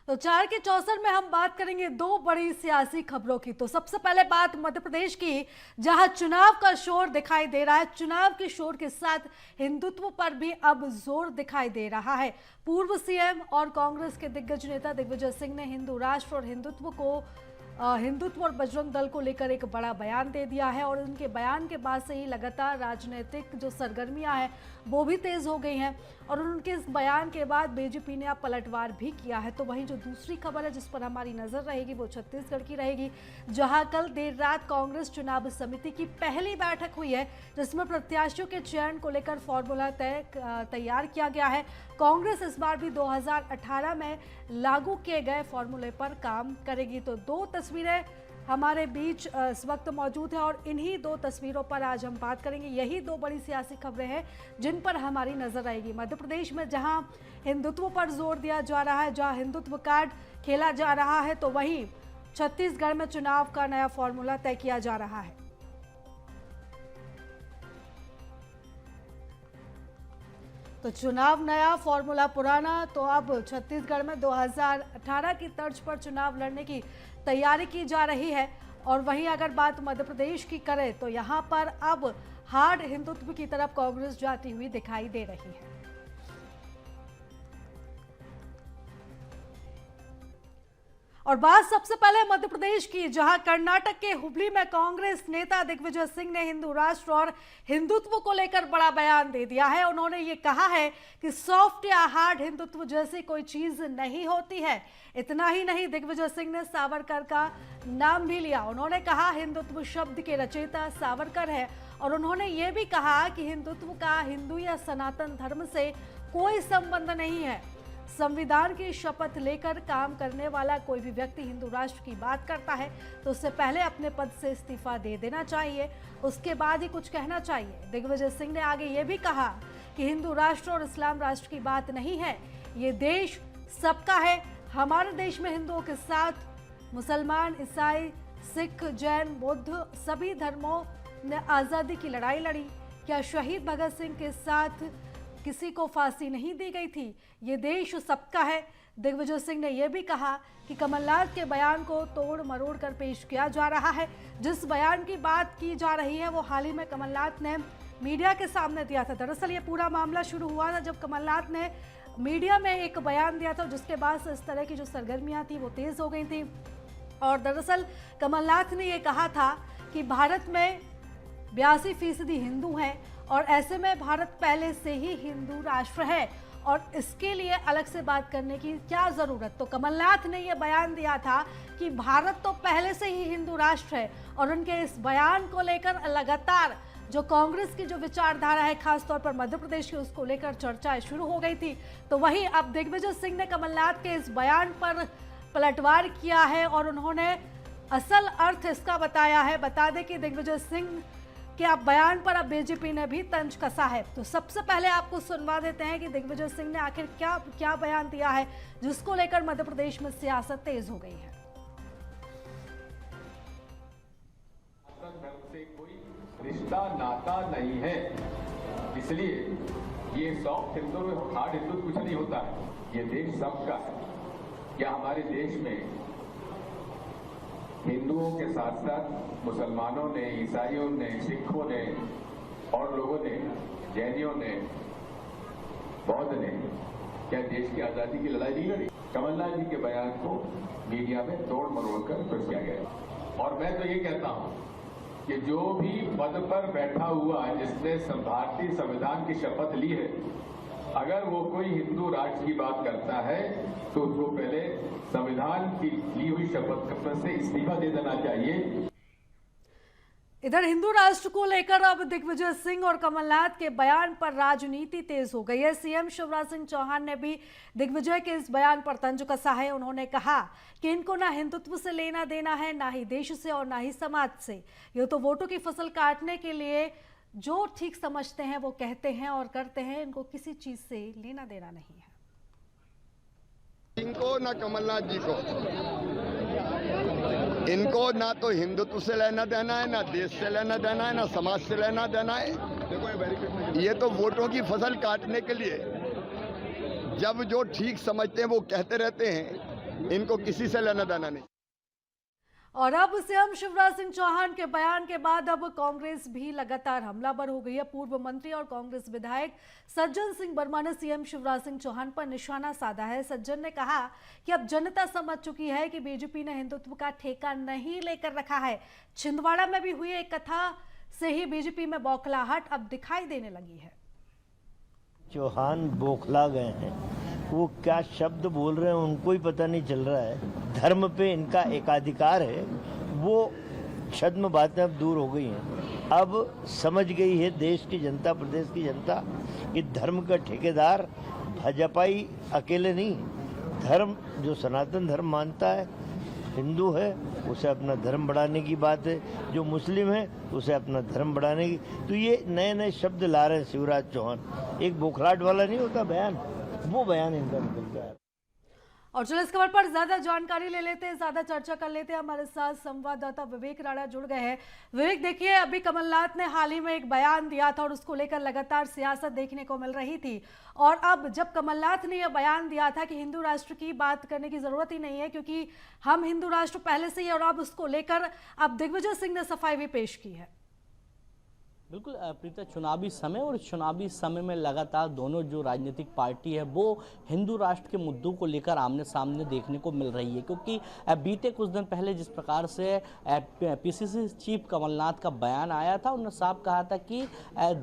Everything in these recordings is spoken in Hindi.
तो 4 के चौसर में हम बात करेंगे दो बड़ी सियासी खबरों की। तो सबसे पहले बात मध्य प्रदेश की, जहां चुनाव का शोर दिखाई दे रहा है। चुनाव के शोर के साथ हिंदुत्व पर भी अब जोर दिखाई दे रहा है। पूर्व सीएम और कांग्रेस के दिग्गज नेता दिग्विजय सिंह ने हिंदू राष्ट्र और हिंदुत्व और बजरंग दल को लेकर एक बड़ा बयान दे दिया है। और उनके बयान के बाद से ही लगातार राजनीतिक जो सरगर्मियां हैं वो भी तेज हो गई हैं। और उनके इस बयान के बाद बीजेपी ने अब पलटवार भी किया है। तो वहीं जो दूसरी खबर है जिस पर हमारी नजर रहेगी वो छत्तीसगढ़ की रहेगी, जहां कल देर रात कांग्रेस चुनाव समिति की पहली बैठक हुई है, जिसमें प्रत्याशियों के चयन को लेकर फॉर्मूला तैयार किया गया है। कांग्रेस इस बार भी 2018 में लागू किए गए फॉर्मूले पर काम करेगी। तो दो तस्वीरें हमारे बीच इस वक्त मौजूद है और इन्हीं दो तस्वीरों पर आज हम बात करेंगे। यही दो बड़ी सियासी खबरें हैं जिन पर हमारी नजर रहेगी। मध्य प्रदेश में जहां हिंदुत्व पर जोर दिया जा रहा है, जहां हिंदुत्व कार्ड खेला जा रहा है, तो वहीं छत्तीसगढ़ में चुनाव का नया फॉर्मूला तय किया जा रहा है। तो चुनाव नया, फॉर्मूला पुराना। तो अब छत्तीसगढ़ में 2018 की तर्ज पर चुनाव लड़ने की तैयारी की जा रही है। और वहीं अगर बात मध्य प्रदेश की करें तो यहां पर अब हार्ड हिंदुत्व की तरफ कांग्रेस जाती हुई दिखाई दे रही है। और बात सबसे पहले मध्य प्रदेश की, जहां कर्नाटक के हुबली में कांग्रेस नेता दिग्विजय सिंह ने हिंदू राष्ट्र और हिंदुत्व को लेकर बड़ा बयान दे दिया है। उन्होंने ये कहा है कि सॉफ्ट या हार्ड हिंदुत्व जैसी कोई चीज नहीं होती है। इतना ही नहीं, दिग्विजय सिंह ने सावरकर का नाम भी लिया। उन्होंने कहा हिंदुत्व शब्द के रचयिता सावरकर है। और उन्होंने ये भी कहा कि हिंदुत्व का हिंदू या सनातन धर्म से कोई संबंध नहीं है। संविधान की शपथ लेकर काम करने वाला कोई भी व्यक्ति हिंदू राष्ट्र की बात करता है तो उससे पहले अपने पद से इस्तीफा दे देना चाहिए, उसके बाद ही कुछ कहना चाहिए। दिग्विजय सिंह ने आगे ये भी कहा कि हिंदू राष्ट्र और इस्लाम राष्ट्र की बात नहीं है, ये देश सबका है। हमारे देश में हिंदुओं के साथ मुसलमान, ईसाई, सिख, जैन, बुद्ध सभी धर्मों ने आज़ादी की लड़ाई लड़ी। क्या शहीद भगत सिंह के साथ किसी को फांसी नहीं दी गई थी? ये देश सबका है। दिग्विजय सिंह ने यह भी कहा कि कमलनाथ के बयान को तोड़ मरोड़ कर पेश किया जा रहा है। जिस बयान की बात की जा रही है वो हाल ही में कमलनाथ ने मीडिया के सामने दिया था। दरअसल ये पूरा मामला शुरू हुआ था जब कमलनाथ ने मीडिया में एक बयान दिया था, जिसके बाद से इस तरह की जो सरगर्मियां थी वो तेज हो गई थी। और दरअसल कमलनाथ ने यह कहा था कि भारत में 82% हिंदू हैं और ऐसे में भारत पहले से ही हिंदू राष्ट्र है और इसके लिए अलग से बात करने की क्या जरूरत। तो कमलनाथ ने यह बयान दिया था कि भारत तो पहले से ही हिंदू राष्ट्र है। और उनके इस बयान को लेकर लगातार जो कांग्रेस की जो विचारधारा है, खासतौर पर मध्य प्रदेश की, उसको लेकर चर्चाएं शुरू हो गई थी। तो वहीं अब दिग्विजय सिंह ने कमलनाथ के इस बयान पर पलटवार किया है और उन्होंने असल अर्थ इसका बताया है। बता दें कि दिग्विजय सिंह कि आप बयान पर अब बीजेपी ने भी तंज कसा है। तो सबसे पहले आपको सुनवा देते हैं कि दिग्विजय सिंह ने आखिर क्या बयान दिया है, जिसको लेकर मध्य प्रदेश में सियासत तेज हो गई है। से कोई रिश्ता नाता नहीं है, इसलिए ये सॉफ्ट हिंदू हार्ड हिंदू कुछ नहीं होता है। ये देश सबका है। क्या हमारे देश में हिंदुओं के साथ साथ मुसलमानों ने, ईसाइयों ने, सिखों ने और लोगों ने, जैनियों ने, बौद्ध ने क्या देश की आजादी की लड़ाई नहीं लड़ी? कमलनाथ जी के बयान को मीडिया में तोड़ मरोड़ कर पेश किया गया। और मैं तो ये कहता हूं कि जो भी पद पर बैठा हुआ है, जिसने भारतीय संविधान की शपथ ली है, अगर वो कोई हिंदू राष्ट्र की बात करता है तो उसको पहले संविधान की ली हुई शपथ से इस्तीफा दे देना चाहिए। इधर हिंदू राष्ट्र को लेकर अब दिग्विजय सिंह और कमलनाथ के बयान पर राजनीति तेज हो गई है। सीएम शिवराज सिंह चौहान ने भी दिग्विजय के इस बयान पर तंज कसा है। उन्होंने कहा कि इनको ना हिंदुत्व से लेना देना है, ना ही देश से और ना ही समाज से। ये तो वोटों की फसल काटने के लिए जो ठीक समझते हैं वो कहते हैं और करते हैं। इनको किसी चीज से लेना देना नहीं है। इनको ना कमलनाथ जी को, इनको ना तो हिंदुत्व से लेना देना है, ना देश से लेना देना है, ना समाज से लेना देना है। ये तो वोटों की फसल काटने के लिए जब जो ठीक समझते हैं वो कहते रहते हैं। इनको किसी से लेना देना नहीं। और अब सीएम शिवराज सिंह चौहान के बयान के बाद अब कांग्रेस भी लगातार हमलावर हो गई है। पूर्व मंत्री और कांग्रेस विधायक सज्जन सिंह वर्मा ने सीएम शिवराज सिंह चौहान पर निशाना साधा है। सज्जन ने कहा कि अब जनता समझ चुकी है कि बीजेपी ने हिंदुत्व का ठेका नहीं लेकर रखा है। छिंदवाड़ा में भी हुई एक कथा से ही बीजेपी में बौखलाहट अब दिखाई देने लगी है। चौहान बौखला गए हैं, वो क्या शब्द बोल रहे हैं उनको ही पता नहीं चल रहा है। धर्म पे इनका एकाधिकार है, वो छद्म बातें अब दूर हो गई हैं। अब समझ गई है देश की जनता, प्रदेश की जनता कि धर्म का ठेकेदार भाजपाई अकेले नहीं, धर्म जो सनातन धर्म मानता है, हिंदू है, उसे अपना धर्म बढ़ाने की बात है, जो मुस्लिम है उसे अपना धर्म बढ़ाने की। तो ये नए नए शब्द ला रहे हैं शिवराज चौहान। एक बौखलाहट वाला नहीं होता बयान, वो बयान इनका निकल गया है। और चलो इस खबर पर ज्यादा जानकारी ले लेते हैं, ज्यादा चर्चा कर लेते हैं। हमारे साथ संवाददाता विवेक राणा जुड़ गए हैं। विवेक, देखिए अभी कमलनाथ ने हाल ही में एक बयान दिया था और उसको लेकर लगातार सियासत देखने को मिल रही थी। और अब जब कमलनाथ ने यह बयान दिया था कि हिंदू राष्ट्र की बात करने की जरूरत ही नहीं है क्योंकि हम हिंदू राष्ट्र पहले से ही, और अब उसको लेकर अब दिग्विजय सिंह ने सफाई भी पेश की है। बिल्कुल प्रीता, चुनावी समय और चुनावी समय में लगातार दोनों जो राजनीतिक पार्टी है वो हिंदू राष्ट्र के मुद्दों को लेकर आमने सामने देखने को मिल रही है। क्योंकि बीते कुछ दिन पहले जिस प्रकार से पीसीसी चीफ कमलनाथ का बयान आया था, उन्होंने साफ कहा था कि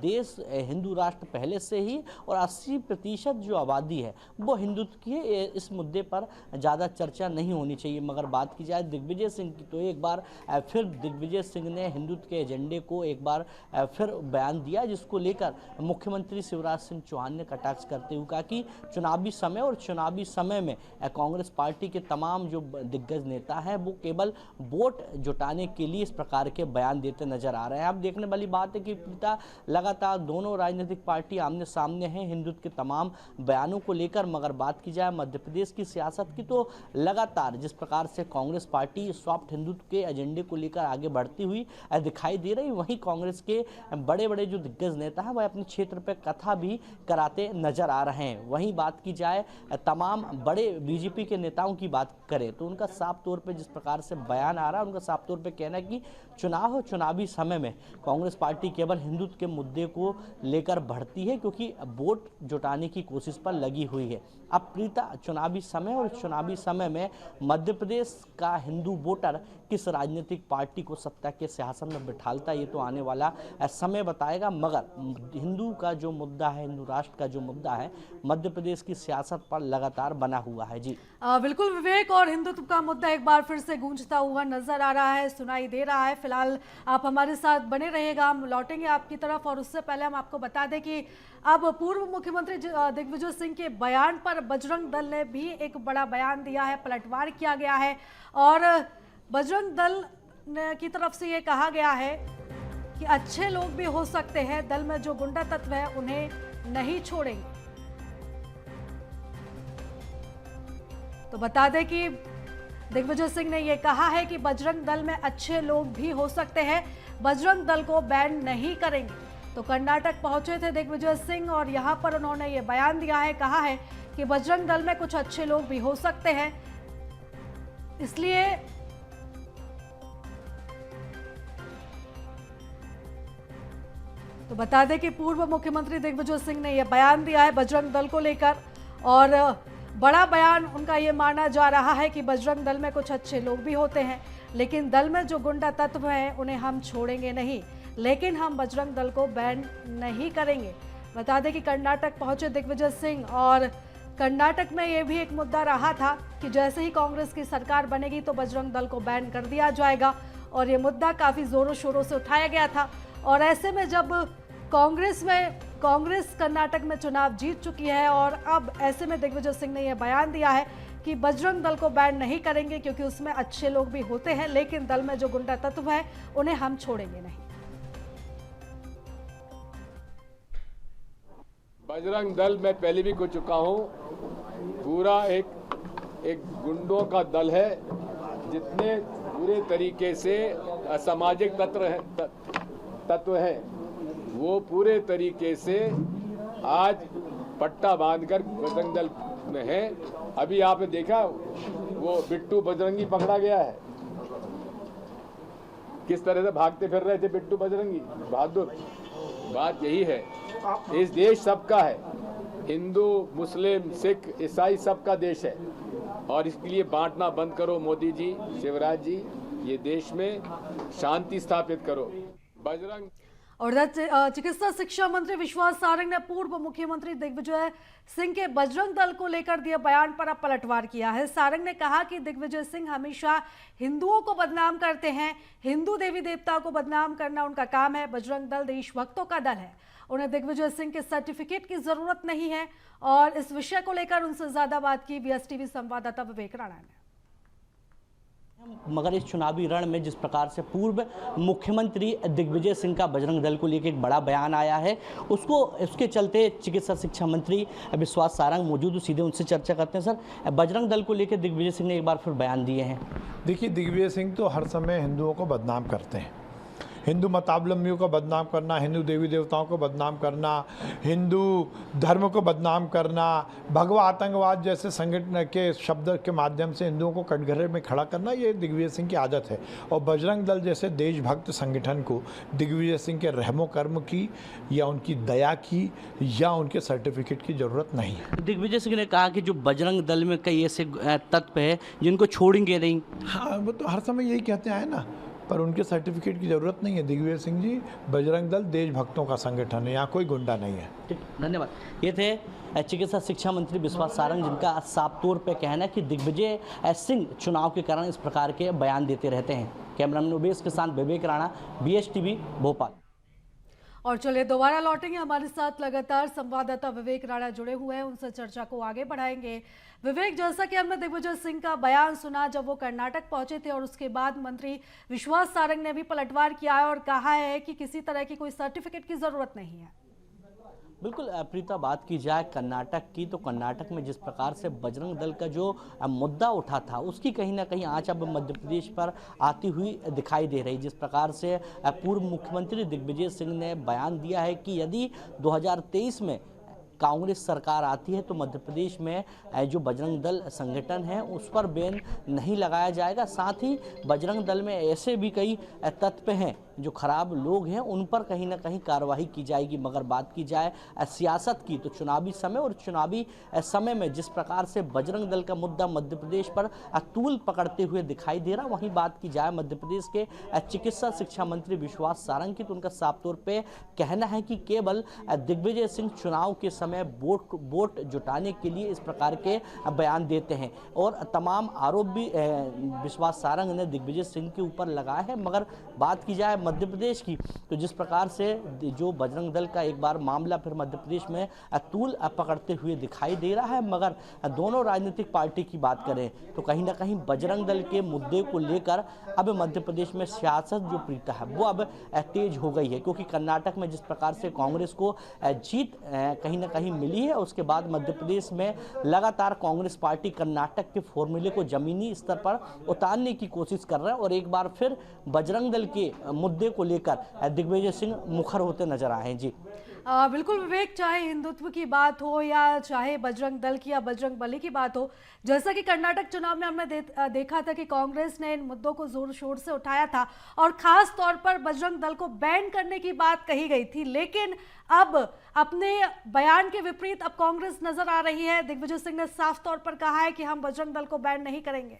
देश हिंदू राष्ट्र पहले से ही और 80% जो आबादी है वो हिंदुत्व की है। इस मुद्दे पर ज़्यादा चर्चा नहीं होनी चाहिए। मगर बात की जाए दिग्विजय सिंह की, तो एक बार फिर दिग्विजय सिंह ने हिंदुत्व के एजेंडे को एक बार फिर बयान दिया, जिसको लेकर मुख्यमंत्री शिवराज सिंह चौहान ने कटाक्ष करते हुए कहा कि चुनावी समय और चुनावी समय में कांग्रेस पार्टी के तमाम जो दिग्गज नेता हैं वो केवल वोट जुटाने के लिए इस प्रकार के बयान देते नजर आ रहे हैं। अब देखने वाली बात है कि पिता लगातार दोनों राजनीतिक पार्टी आमने सामने हैं हिंदुत्व के तमाम बयानों को लेकर। मगर बात की जाए मध्य प्रदेश की सियासत की, तो लगातार जिस प्रकार से कांग्रेस पार्टी सॉफ्ट हिंदुत्व के एजेंडे को लेकर आगे बढ़ती हुई दिखाई दे रही, वहीं कांग्रेस के बड़े बड़े जो दिग्गज नेता हैं वह अपने क्षेत्र पर कथा भी कराते नजर आ रहे हैं। वहीं बात की जाए तमाम बड़े बीजेपी के नेताओं की बात करें तो उनका साफ तौर पे जिस प्रकार से बयान आ रहा है, उनका साफ तौर पे कहना है कि चुनाव और चुनावी समय में कांग्रेस पार्टी केवल हिंदुत्व के मुद्दे को लेकर बढ़ती है क्योंकि वोट जुटाने की कोशिश पर लगी हुई है। अब प्रीता, चुनावी समय और चुनावी समय में मध्य प्रदेश का हिंदू वोटर किस राजनीतिक पार्टी को सत्ता के सिंहासन में बिठालता है ये तो आने वाला समय बताएगा। मगर हिंदू का जो मुद्दा है, हिंदू राष्ट्र का जो मुद्दा है, मध्य प्रदेश की सियासत पर लगातार बना हुआ है। जी बिल्कुल विवेक, और हिंदुत्व का मुद्दा एक बार फिर से गूंजता हुआ नजर आ रहा है, सुनाई दे रहा है। फिलहाल आप हमारे साथ बने रहिएगा, हम लौटेंगे आपकी तरफ। और उससे पहले हम आपको बता दें कि अब पूर्व मुख्यमंत्री दिग्विजय सिंह के बयान पर बजरंग दल ने भी एक बड़ा बयान दिया है, पलटवार किया गया है। और बजरंग दल की तरफ से ये कहा गया है कि अच्छे लोग भी हो सकते हैं, दल में जो गुंडा तत्व है उन्हें नहीं छोड़ेंगे। तो बता दें कि दिग्विजय सिंह ने यह कहा है कि बजरंग दल में अच्छे लोग भी हो सकते हैं, बजरंग दल को बैन नहीं करेंगे। तो कर्नाटक पहुंचे थे दिग्विजय सिंह और यहां पर उन्होंने ये बयान दिया है, कहा है कि बजरंग दल में कुछ अच्छे लोग भी हो सकते हैं, इसलिए तो बता दें कि पूर्व मुख्यमंत्री दिग्विजय सिंह ने यह बयान दिया है बजरंग दल को लेकर। और बड़ा बयान उनका ये माना जा रहा है कि बजरंग दल में कुछ अच्छे लोग भी होते हैं, लेकिन दल में जो गुंडा तत्व हैं उन्हें हम छोड़ेंगे नहीं, लेकिन हम बजरंग दल को बैन नहीं करेंगे। बता दें कि कर्नाटक पहुंचे दिग्विजय सिंह और कर्नाटक में ये भी एक मुद्दा रहा था कि जैसे ही कांग्रेस की सरकार बनेगी तो बजरंग दल को बैन कर दिया जाएगा, और ये मुद्दा काफ़ी ज़ोरों शोरों से उठाया गया था। और ऐसे में जब कांग्रेस कर्नाटक में चुनाव जीत चुकी है और अब ऐसे में दिग्विजय सिंह ने यह बयान दिया है कि बजरंग दल को बैन नहीं करेंगे क्योंकि उसमें अच्छे लोग भी होते हैं, लेकिन दल में जो गुंडा तत्व है उन्हें हम छोड़ेंगे नहीं। बजरंग दल मैं पहले भी कह चुका हूं, पूरा एक गुंडों का दल है, जितने पूरे तरीके से असामाजिक तत्व हैं वो पूरे तरीके से आज पट्टा बांधकर बजरंग दल में है अभी आपने देखा वो बिट्टू बजरंगी पकड़ा गया है, किस तरह से भागते फिर रहे थे बिट्टू बजरंगी बहादुर। बात यही है, इस देश सबका है, हिंदू मुस्लिम सिख ईसाई सबका देश है, और इसके लिए बांटना बंद करो मोदी जी, शिवराज जी, ये देश में शांति स्थापित करो। बजरंग और चिकित्सा शिक्षा मंत्री विश्वास सारंग ने पूर्व मुख्यमंत्री दिग्विजय सिंह के बजरंग दल को लेकर दिए बयान पर अब पलटवार किया है। सारंग ने कहा कि दिग्विजय सिंह हमेशा हिंदुओं को बदनाम करते हैं, हिंदू देवी देवताओं को बदनाम करना उनका काम है। बजरंग दल देशभक्तों का दल है, उन्हें दिग्विजय सिंह के सर्टिफिकेट की जरूरत नहीं है। और इस विषय को लेकर उनसे ज्यादा बात की वीएसटीवी संवाददाता विवेक राणा ने। मगर इस चुनावी रण में जिस प्रकार से पूर्व मुख्यमंत्री दिग्विजय सिंह का बजरंग दल को लेकर एक बड़ा बयान आया है, उसके चलते चिकित्सा शिक्षा मंत्री विश्वास सारंग मौजूद, सीधे उनसे चर्चा करते हैं। सर, बजरंग दल को लेकर दिग्विजय सिंह ने एक बार फिर बयान दिए हैं। देखिए, दिग्विजय सिंह तो हर समय हिंदुओं को बदनाम करते हैं, हिंदू मतावलंबियों को बदनाम करना, हिंदू देवी देवताओं को बदनाम करना, हिंदू धर्म को बदनाम करना, भगवा आतंकवाद जैसे संगठन के शब्द के माध्यम से हिंदुओं को कटघरे में खड़ा करना, ये दिग्विजय सिंह की आदत है। और बजरंग दल जैसे देशभक्त संगठन को दिग्विजय सिंह के रहमो कर्म की या उनकी दया की या उनके सर्टिफिकेट की ज़रूरत नहीं है। दिग्विजय सिंह ने कहा कि जो बजरंग दल में कई ऐसे तत्व है जिनको छोड़ेंगे नहीं। हाँ, वो तो हर समय यही कहते आए ना, पर उनके सर्टिफिकेट की ज़रूरत नहीं है। दिग्विजय सिंह जी, बजरंग दल देशभक्तों का संगठन है, यहाँ कोई गुंडा नहीं है। ठीक, धन्यवाद। ये थे चिकित्सा शिक्षा मंत्री विश्वास सारंग, जिनका साफ तौर पे कहना है कि दिग्विजय सिंह चुनाव के कारण इस प्रकार के बयान देते रहते हैं। कैमरामैन उबेश के साथ विवेक राणा, BSTV भोपाल। और चलिए दोबारा लौटेंगे, हमारे साथ लगातार संवाददाता विवेक राणा जुड़े हुए हैं, उनसे चर्चा को आगे बढ़ाएंगे। विवेक, जैसा कि हमने दिग्विजय सिंह का बयान सुना जब वो कर्नाटक पहुंचे थे, और उसके बाद मंत्री विश्वास सारंग ने भी पलटवार किया है और कहा है कि किसी तरह की कोई सर्टिफिकेट की जरूरत नहीं है। बिल्कुल प्रीता, बात की जाए कर्नाटक की, तो कर्नाटक में जिस प्रकार से बजरंग दल का जो मुद्दा उठा था, उसकी कहीं ना कहीं आंच अब मध्य प्रदेश पर आती हुई दिखाई दे रही। जिस प्रकार से पूर्व मुख्यमंत्री दिग्विजय सिंह ने बयान दिया है कि यदि 2023 में कांग्रेस सरकार आती है तो मध्य प्रदेश में जो बजरंग दल संगठन है उस पर बैन नहीं लगाया जाएगा। साथ ही बजरंग दल में ऐसे भी कई तत्व हैं जो खराब लोग हैं, उन पर कहीं ना कहीं कार्रवाई की जाएगी। मगर बात की जाए सियासत की, तो चुनावी समय और चुनावी समय में जिस प्रकार से बजरंग दल का मुद्दा मध्य प्रदेश पर तूल पकड़ते हुए दिखाई दे रहा, वहीं बात की जाए मध्य प्रदेश के चिकित्सा शिक्षा मंत्री विश्वास सारंग की, तो उनका साफ तौर पे कहना है कि केवल दिग्विजय सिंह चुनाव के समय वोट जुटाने के लिए इस प्रकार के बयान देते हैं। और तमाम आरोप भी विश्वास सारंग ने दिग्विजय सिंह के ऊपर लगाए हैं। मगर बात की जाए मध्य प्रदेश की, तो जिस प्रकार से जो बजरंग दल का एक बार मामला फिर मध्य प्रदेश में तूल पकड़ते हुए दिखाई दे रहा है, मगर दोनों राजनीतिक पार्टी की बात करें तो कहीं ना कहीं बजरंग दल के मुद्दे को लेकर अब मध्य प्रदेश में सियासत जो प्रीता है वो अब तेज हो गई है। क्योंकि कर्नाटक में जिस प्रकार से कांग्रेस को जीत कहीं ना कहीं मिली है, उसके बाद मध्य प्रदेश में लगातार कांग्रेस पार्टी कर्नाटक के फॉर्मूले को जमीनी स्तर पर उतारने की कोशिश कर रहा है। और एक बार फिर बजरंग दल के मुद्दे को लेकर दिग्विजय सिंह मुखर होते नजर आए हैं। जी बिल्कुल विवेक, चाहे हिंदुत्व की बात हो या चाहे बजरंग दल की या बजरंग बली की बात हो, जैसा कि कर्नाटक चुनाव में हमने देखा था कि कांग्रेस ने इन मुद्दों को जोर शोर से उठाया था और खास तौर पर बजरंग दल को बैन करने की बात कही गई थी। लेकिन अब अपने बयान के विपरीत अब कांग्रेस नजर आ रही है। दिग्विजय सिंह ने साफ तौर पर कहा है कि हम बजरंग दल को बैन नहीं करेंगे।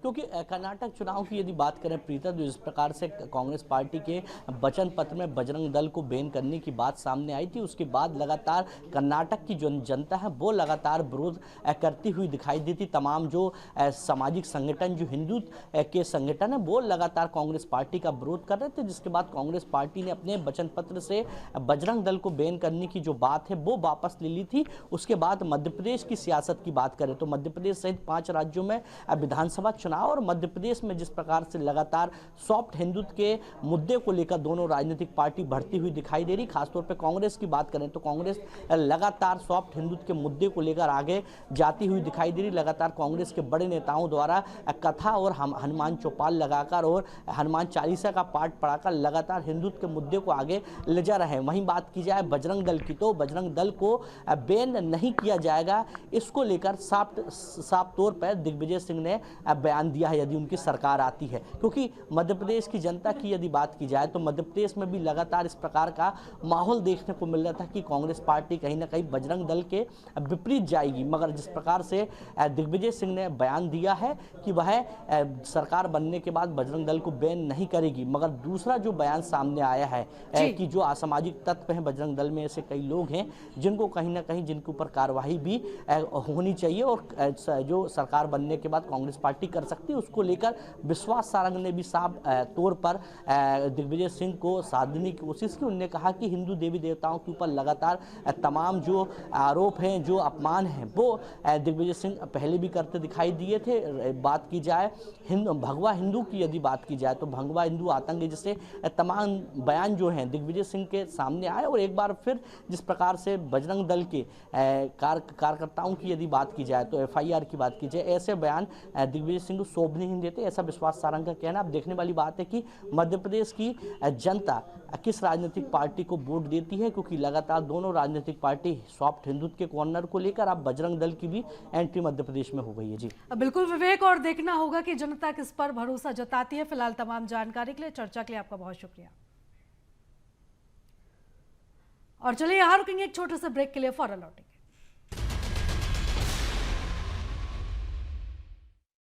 क्योंकि कर्नाटक चुनाव की यदि बात करें प्रीता, तो जिस प्रकार से कांग्रेस पार्टी के वचन पत्र में बजरंग दल को बैन करने की बात सामने आई थी, उसके बाद लगातार कर्नाटक की जो जनता है वो लगातार विरोध करती हुई दिखाई दी थी। तमाम जो सामाजिक संगठन, जो हिंदू के संगठन है, वो लगातार कांग्रेस पार्टी का विरोध कर रहे थे। जिसके बाद कांग्रेस पार्टी ने अपने वचन पत्र से बजरंग दल को बैन करने की जो बात है वो वापस ले ली थी। उसके बाद मध्य प्रदेश की सियासत की बात करें तो मध्य प्रदेश सहित 5 राज्यों में विधानसभा चुनाव और मध्य प्रदेश में जिस प्रकार से लगातार सॉफ्ट हिंदुत्व के मुद्दे को लेकर दोनों राजनीतिक पार्टी बढ़ती हुई दिखाई दे रही। खासतौर पर कांग्रेस की बात करें तो कांग्रेस लगातार सॉफ्ट हिंदुत्व के मुद्दे को लेकर आगे जाती हुई दिखाई दे रही। लगातार कांग्रेस के बड़े नेताओं द्वारा कथा और हनुमान चौपाल लगाकर और हनुमान चालीसा का पाठ पढ़ाकर लगातार हिंदुत्व के मुद्दे को आगे ले जा रहे हैं। वहीं बात की जाए बजरंग दल की, तो बजरंग दल को बैन नहीं किया जाएगा, इसको लेकर साफ तौर पर दिग्विजय सिंह ने बयान दिया है यदि उनकी सरकार आती है। क्योंकि मध्य प्रदेश की जनता की यदि बात की जाए तो मध्य प्रदेश में भी लगातार इस प्रकार का माहौल देखने को मिल रहा था कि कांग्रेस पार्टी कहीं ना कहीं बजरंग दल के विपरीत जाएगी। मगर जिस प्रकार से दिग्विजय सिंह ने बयान दिया है कि वह सरकार बनने के बाद बजरंग दल को बैन नहीं करेगी, मगर दूसरा जो बयान सामने आया है कि जो असामाजिक तत्व हैं बजरंग दल में ऐसे कई लोग हैं जिनको कहीं ना कहीं जिनके ऊपर कार्रवाई भी होनी चाहिए और जो सरकार बनने के बाद कांग्रेस पार्टी कर सकती है, उसको लेकर विश्वास सारंग ने भी साफ तौर पर दिग्विजय सिंह को साधने की कोशिश की। उन्होंने कहा कि हिंदू देवी देवताओं के ऊपर लगातार तमाम जो आरोप हैं, जो अपमान हैं, वो दिग्विजय सिंह पहले भी करते दिखाई दिए थे। बात की जाए भगवा हिंदू की यदि बात की जाए तो भगवा हिंदू आतंक जैसे तमाम बयान जो हैं दिग्विजय सिंह के सामने आए। और एक बार फिर जिस प्रकार से बजरंग दल के कार्यकर्ताओं की यदि बात की जाए तो FIR की बात की जाए, ऐसे बयान दिग्विजय सिंह को शोभने नहीं देते, ऐसा विश्वास सारंग का कहना। अब देखने वाली बात है कि मध्य प्रदेश की जनता किस राजनीतिक पार्टी को वोट देती है, क्योंकि लगातार दोनों राजनीतिक पार्टी सॉफ्ट हिंदुत्व के कॉर्नर को लेकर अब बजरंग दल की भी एंट्री मध्य प्रदेश में हो गई है। जी बिल्कुल विवेक, और देखना होगा कि जनता किस पर भरोसा जताती है। फिलहाल तमाम जानकारी के लिए, चर्चा के लिए आपका बहुत शुक्रिया। और चलिए यहाँ रुकेंगे एक छोटे से ब्रेक के लिए, फौरन लौटेंगे।